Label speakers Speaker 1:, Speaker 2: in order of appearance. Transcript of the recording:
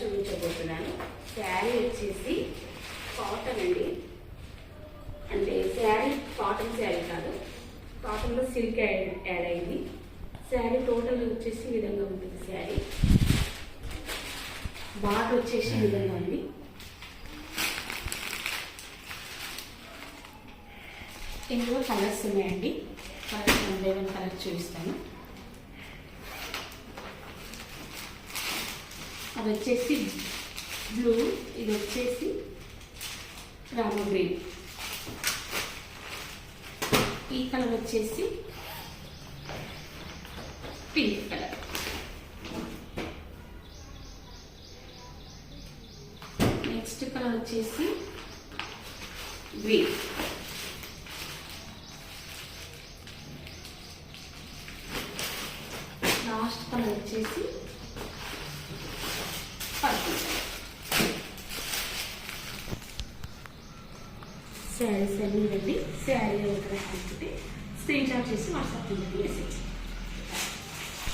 Speaker 1: చూపించబోతున్నాను. శారీ వచ్చేసి కాటన్ అండి. అంటే శారీ కాటన్ శారీ కాదు, కాటన్లో సిల్క్ యాడ్ అయింది. శారీ టోటల్ వచ్చేసి ఈ విధంగా ఉంటుంది. శారీ బార్డర్ వచ్చేసి ఈ విధంగా ఉంది. ఇందులో కలర్స్ ఉన్నాయండి. కలర్స్ 1 కలర్ చూపిస్తాను. అది వచ్చేసి బ్లూ, ఇది వచ్చేసి రామా గ్రీన్, ఈ కలర్ వచ్చేసి పింక్ కలర్, నెక్స్ట్ కలర్ వచ్చేసి గ్రీన్, లాస్ట్ కలర్ వచ్చేసి పర్పుల్. శారీస్ అన్నీ ఇవ్వండి. శారీ ఎవరికైనా అనుకుంటే స్క్రీన్ షాట్ చేసి వాట్సాప్ మెసేజ్